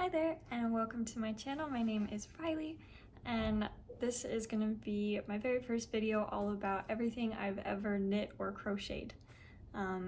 Hi there and welcome to my channel. My name is Riley and this is going to be my very first video all about everything I've ever knit or crocheted.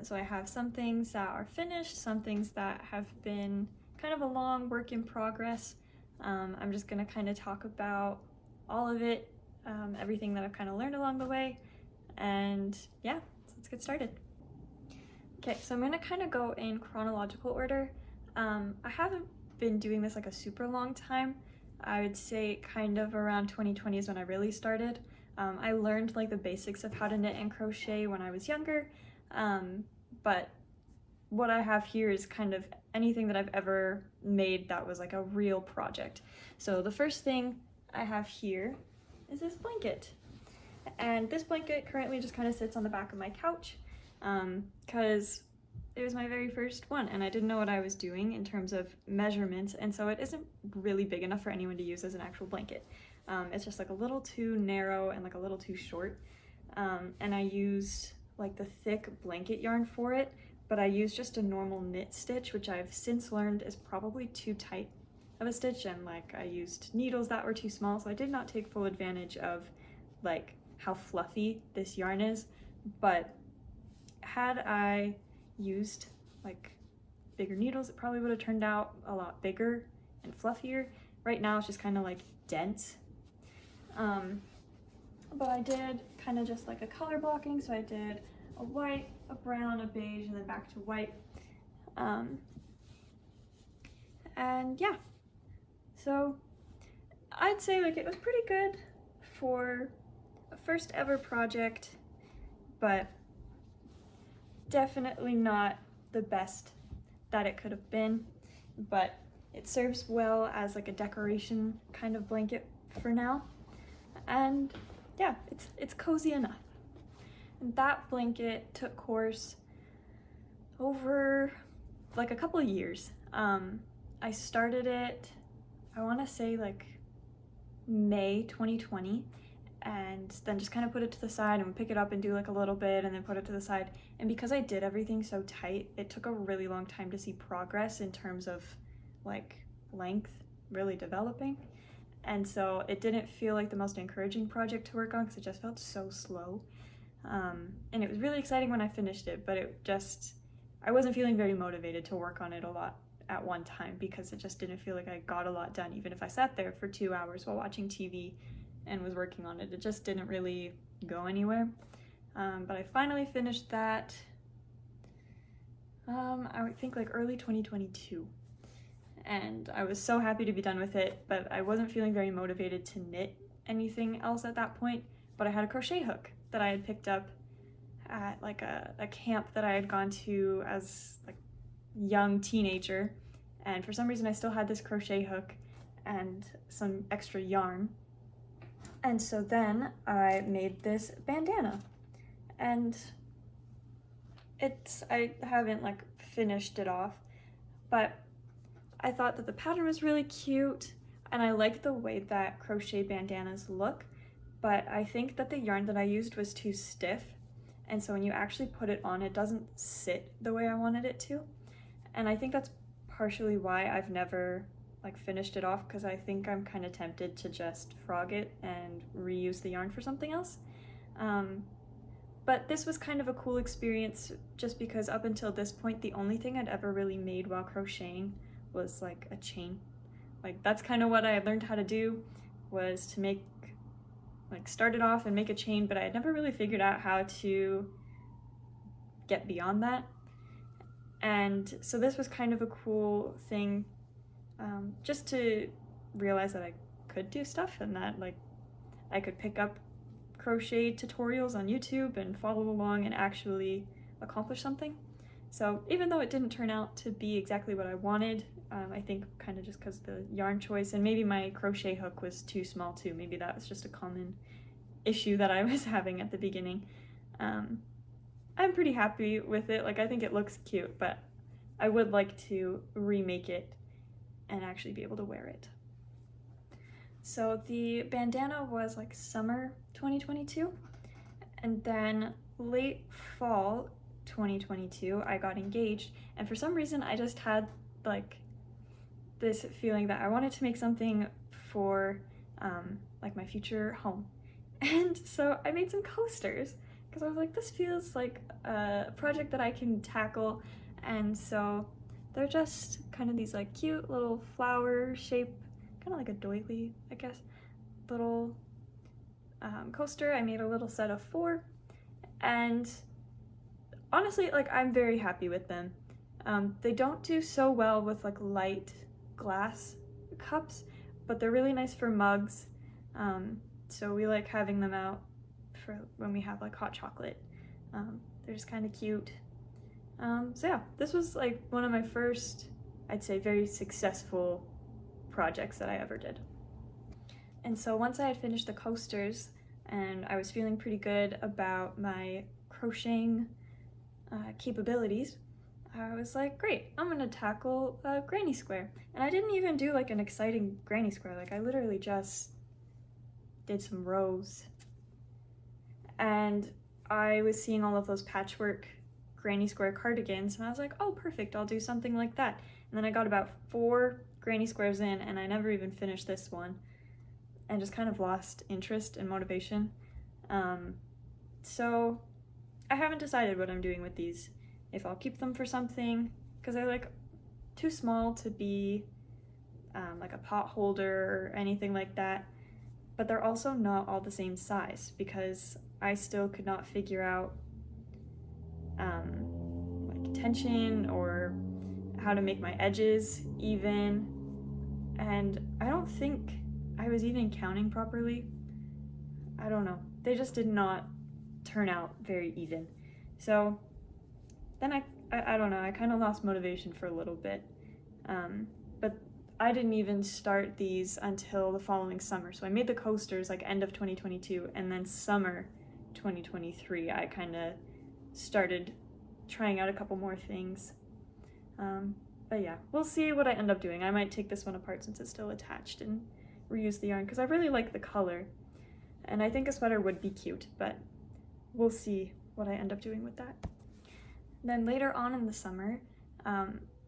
So I have some things that are finished, some things that have been kind of a long work in progress. I'm just going to kind of talk about all of it, everything that I've kind of learned along the way, and yeah, so let's get started. Okay, so I'm going to kind of go in chronological order. I haven't been doing this like a super long time. I would say kind of around 2020 is when I really started. I learned like the basics of how to knit and crochet when I was younger, but what I have here is kind of anything that I've ever made that was like a real project. So the first thing I have here is this blanket. And this blanket currently just kind of sits on the back of my couch because it was my very first one and I didn't know what I was doing in terms of measurements, and so it isn't really big enough for anyone to use as an actual blanket. It's just like a little too narrow and like a little too short, and I used like the thick blanket yarn for it, but I used just a normal knit stitch, which I've since learned is probably too tight of a stitch, and like I used needles that were too small, so I did not take full advantage of like how fluffy this yarn is. But had I used like bigger needles, it probably would have turned out a lot bigger and fluffier. Right now it's just kind of like dense. But I did kind of just like a color blocking, so I did a white, a brown, a beige, and then back to white. And yeah, so I'd say like it was pretty good for a first ever project, but definitely not the best that it could have been, but it serves well as like a decoration kind of blanket for now. And yeah, it's cozy enough. And that blanket took course over like a couple of years. I started it, I want to say like May 2020, and then just kind of put it to the side and would pick it up and do like a little bit and then put it to the side. And because I did everything so tight, it took a really long time to see progress in terms of like length really developing. And so it didn't feel like the most encouraging project to work on because it just felt so slow. And it was really exciting when I finished it, but I wasn't feeling very motivated to work on it a lot at one time because it just didn't feel like I got a lot done. Even if I sat there for 2 hours while watching TV and was working on it, it just didn't really go anywhere. But I finally finished that, I would think like early 2022. And I was so happy to be done with it, but I wasn't feeling very motivated to knit anything else at that point. But I had a crochet hook that I had picked up at like a camp that I had gone to as like young teenager. And for some reason I still had this crochet hook and some extra yarn. And so then I made this bandana, and I haven't like finished it off, but I thought that the pattern was really cute and I like the way that crochet bandanas look, but I think that the yarn that I used was too stiff, and so when you actually put it on, it doesn't sit the way I wanted it to. And I think that's partially why I've never like finished it off, because I think I'm kind of tempted to just frog it and reuse the yarn for something else. But this was kind of a cool experience just because up until this point the only thing I'd ever really made while crocheting was like a chain. Like that's kind of what I had learned how to do, was to make like start it off and make a chain, but I had never really figured out how to get beyond that. And so this was kind of a cool thing, just to realize that I could do stuff and that like I could pick up crochet tutorials on YouTube and follow along and actually accomplish something. So even though it didn't turn out to be exactly what I wanted, I think kind of just because the yarn choice and maybe my crochet hook was too small too, maybe that was just a common issue that I was having at the beginning. I'm pretty happy with it. Like I think it looks cute, but I would like to remake it and actually be able to wear it. So the bandana was like summer 2022, and then late fall 2022 I got engaged, and for some reason I just had like this feeling that I wanted to make something for like my future home. And so I made some coasters because I was like, this feels like a project that I can tackle. And so they're just kind of these like cute little flower shape, kind of like a doily, I guess, little coaster. I made a little set of 4, and honestly, like, I'm very happy with them. They don't do so well with like light glass cups, but they're really nice for mugs. So we like having them out for when we have like hot chocolate. They're just kind of cute. So yeah, this was like one of my first, I'd say, very successful projects that I ever did. And so once I had finished the coasters and I was feeling pretty good about my crocheting capabilities, I was like, great, I'm gonna tackle a granny square. And I didn't even do like an exciting granny square, like I literally just did some rows. And I was seeing all of those patchwork granny square cardigans and I was like, oh perfect, I'll do something like that. And then I got about 4 granny squares in and I never even finished this one and just kind of lost interest and motivation. So I haven't decided what I'm doing with these, if I'll keep them for something, because they're like too small to be like a pot holder or anything like that, but they're also not all the same size because I still could not figure out like tension or how to make my edges even, and I don't think I was even counting properly. I don't know, they just did not turn out very even. So then I don't know, I kind of lost motivation for a little bit. But I didn't even start these until the following summer. So I made the coasters like end of 2022, and then summer 2023 I kind of started trying out a couple more things. But yeah, we'll see what I end up doing. I might take this one apart since it's still attached and reuse the yarn because I really like the color. And I think a sweater would be cute, but we'll see what I end up doing with that. Then later on in the summer,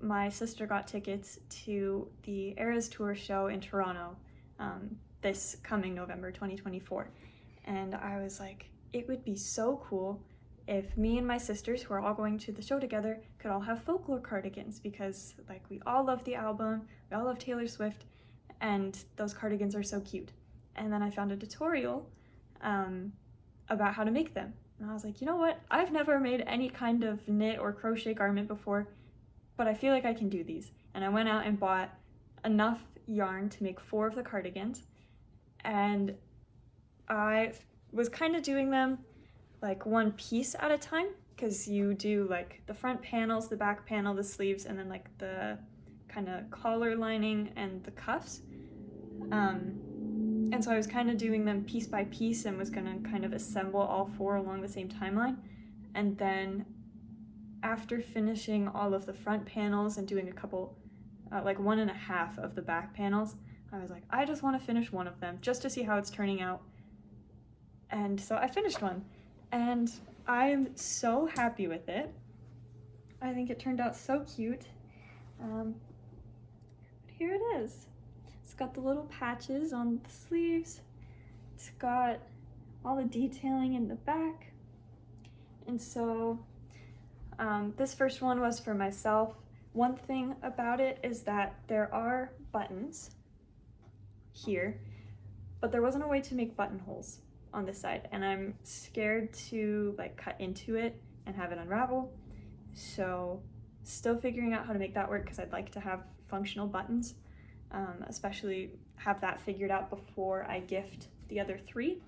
my sister got tickets to the Eras Tour show in Toronto this coming November 2024. And I was like, it would be so cool if me and my sisters, who are all going to the show together, could all have folklore cardigans because like we all love the album, we all love Taylor Swift, and those cardigans are so cute. And then I found a tutorial about how to make them. And I was like, you know what? I've never made any kind of knit or crochet garment before, but I feel like I can do these. And I went out and bought enough yarn to make 4 of the cardigans. And I was kind of doing them like one piece at a time, because you do like the front panels, the back panel, the sleeves, and then like the kind of collar lining and the cuffs. And so I was kind of doing them piece by piece and was gonna kind of assemble all 4 along the same timeline. And then after finishing all of the front panels and doing a couple, like 1.5 of the back panels, I was like, I just want to finish one of them just to see how it's turning out. And so I finished one and I'm so happy with it. I think it turned out so cute. But here it is. It's got the little patches on the sleeves. It's got all the detailing in the back. And so this first one was for myself. One thing about it is that there are buttons here, but there wasn't a way to make buttonholes on this side, and I'm scared to like cut into it and have it unravel. So still figuring out how to make that work because I'd like to have functional buttons, especially have that figured out before I gift the other 3.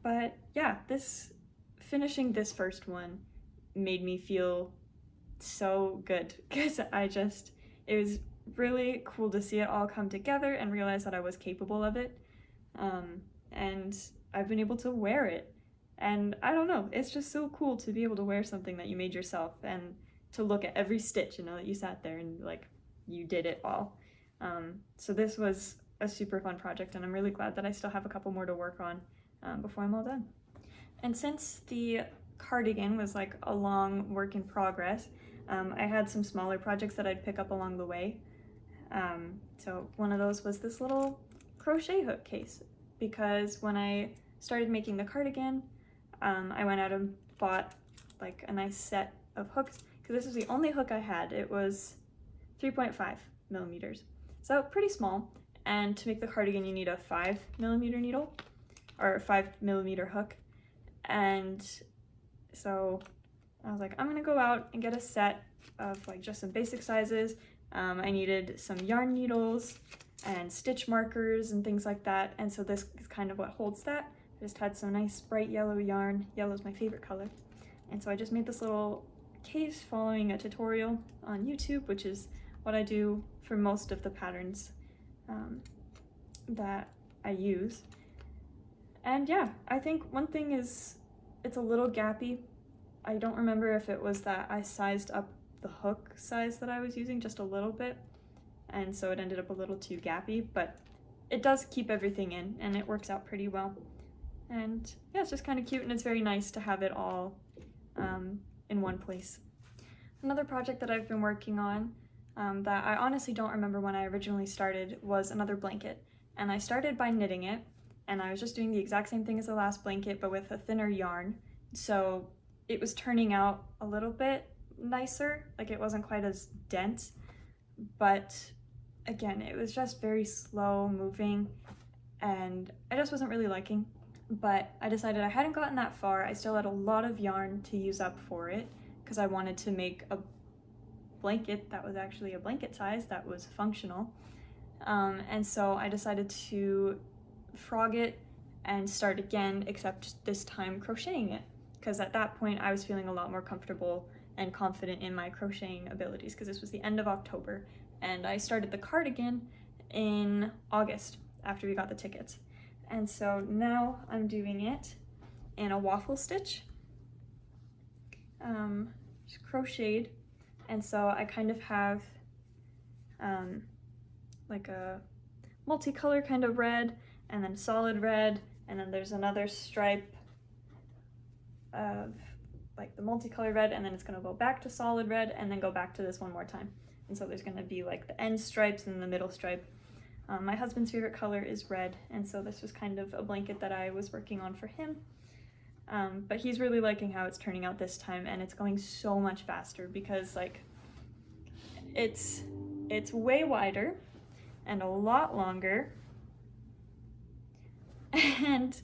But yeah, finishing this first one made me feel so good because it was really cool to see it all come together and realize that I was capable of it. And I've been able to wear it. And I don't know, it's just so cool to be able to wear something that you made yourself and to look at every stitch and know that you sat there and like you did it all. So this was a super fun project, and I'm really glad that I still have a couple more to work on before I'm all done. And since the cardigan was like a long work in progress, I had some smaller projects that I'd pick up along the way. So one of those was this little crochet hook case, because when I started making the cardigan, I went out and bought like a nice set of hooks, because this was the only hook I had. It was 3.5 millimeters, so pretty small. And to make the cardigan, you need a 5mm needle, or a 5mm hook. And so I was like, I'm gonna go out and get a set of like just some basic sizes. I needed some yarn needles and stitch markers and things like that. And so this is kind of what holds that. I just had some nice bright yellow yarn. Yellow is my favorite color. And so I just made this little case following a tutorial on YouTube, which is what I do for most of the patterns that I use. And yeah, I think one thing is it's a little gappy. I don't remember if it was that I sized up the hook size that I was using just a little bit, and so it ended up a little too gappy, but it does keep everything in and it works out pretty well. And yeah, it's just kind of cute, and it's very nice to have it all in one place. Another project that I've been working on that I honestly don't remember when I originally started was another blanket. And I started by knitting it, and I was just doing the exact same thing as the last blanket, but with a thinner yarn. So it was turning out a little bit nicer, like it wasn't quite as dense, but again, it was just very slow moving, and I just wasn't really liking. But I decided I hadn't gotten that far. I still had a lot of yarn to use up for it, because I wanted to make a blanket that was actually a blanket size that was functional. And so I decided to frog it and start again, except this time crocheting it, because at that point I was feeling a lot more comfortable and confident in my crocheting abilities, because this was the end of October, and I started the cardigan in August after we got the tickets. And so now I'm doing it in a waffle stitch, just crocheted. And so I kind of have like a multicolor kind of red, and then solid red, and then there's another stripe of like the multicolored red, and then it's gonna go back to solid red and then go back to this one more time. And so there's gonna be like the end stripes and the middle stripe. My husband's favorite color is red, and so this was kind of a blanket that I was working on for him. But he's really liking how it's turning out this time, and it's going so much faster, because like it's way wider and a lot longer, and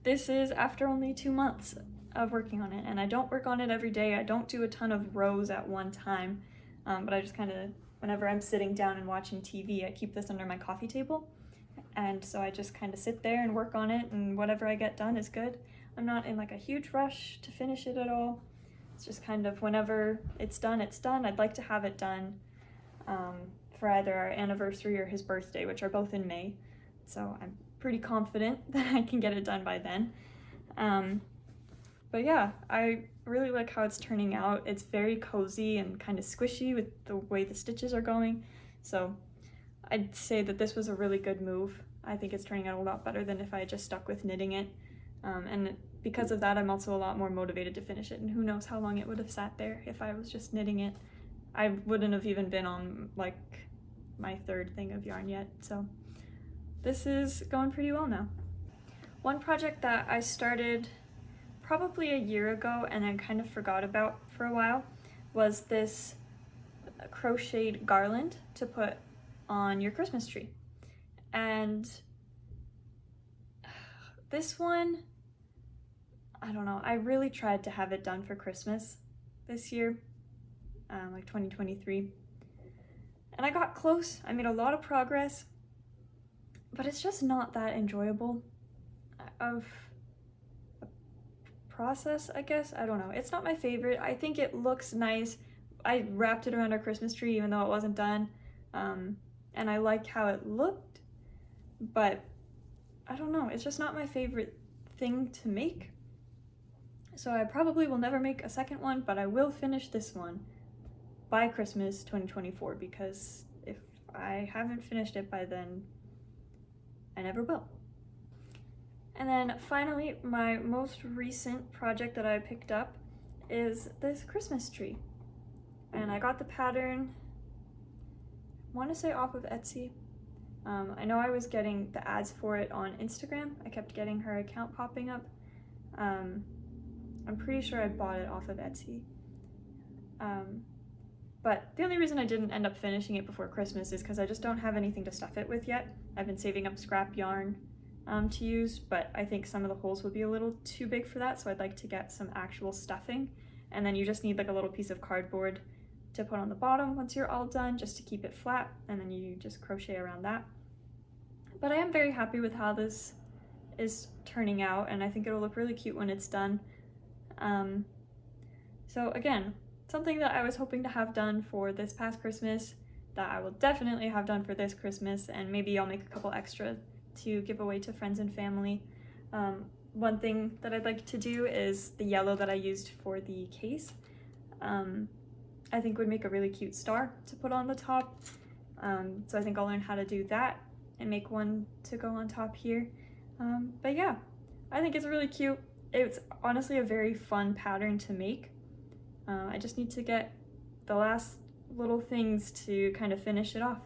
this is after only 2 months of working on it. And I don't work on it every day. I don't do a ton of rows at one time, but I just kind of, whenever I'm sitting down and watching TV, I keep this under my coffee table, and so I just kind of sit there and work on it, and whatever I get done is good. I'm not in like a huge rush to finish it at all. It's just kind of whenever it's done, it's done. I'd like to have it done for either our anniversary or his birthday, which are both in May. So I'm pretty confident that I can get it done by then. But yeah, I really like how it's turning out. It's very cozy and kind of squishy with the way the stitches are going. So I'd say that this was a really good move. I think it's turning out a lot better than if I had just stuck with knitting it. And because of that, I'm also a lot more motivated to finish it, and who knows how long it would have sat there if I was just knitting it. I wouldn't have even been on like my third thing of yarn yet, so this is going pretty well now. One project that I started probably a year ago and then kind of forgot about for a while was this crocheted garland to put on your Christmas tree. And this one, I don't know, I really tried to have it done for Christmas this year, like 2023. And I got close. I made a lot of progress, but it's just not that enjoyable of a process, I guess. I don't know. It's not my favorite. I think it looks nice. I wrapped it around our Christmas tree even though it wasn't done. And I liked how it looked, but I don't know. It's just not my favorite thing to make. So I probably will never make a second one, but I will finish this one by Christmas 2024, because if I haven't finished it by then, I never will. And then finally, my most recent project that I picked up is this Christmas tree. And I got the pattern want to say off of Etsy. I know I was getting the ads for it on Instagram. I kept getting her account popping up. I'm pretty sure I bought it off of Etsy. But the only reason I didn't end up finishing it before Christmas is because I just don't have anything to stuff it with yet. I've been saving up scrap yarn to use, but I think some of the holes would be a little too big for that, so I'd like to get some actual stuffing. And then you just need like a little piece of cardboard to put on the bottom once you're all done, just to keep it flat, and then you just crochet around that. But I am very happy with how this is turning out, and I think it'll look really cute when it's done. So again, something that I was hoping to have done for this past Christmas, that I will definitely have done for this Christmas, and maybe I'll make a couple extra to give away to friends and family. One thing that I'd like to do is the yellow that I used for the case. I think would make a really cute star to put on the top. So I think I'll learn how to do that and make one to go on top here. But yeah, I think it's really cute. It's honestly a very fun pattern to make. I just need to get the last little things to kind of finish it off.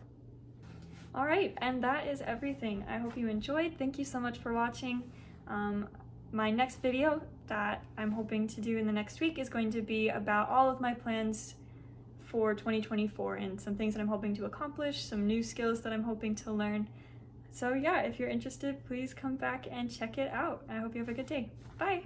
All right, and that is everything. I hope you enjoyed. Thank you so much for watching. My next video that I'm hoping to do in the next week is going to be about all of my plans for 2024 and some things that I'm hoping to accomplish, some new skills that I'm hoping to learn. So yeah, if you're interested, please come back and check it out. I hope you have a good day. Bye!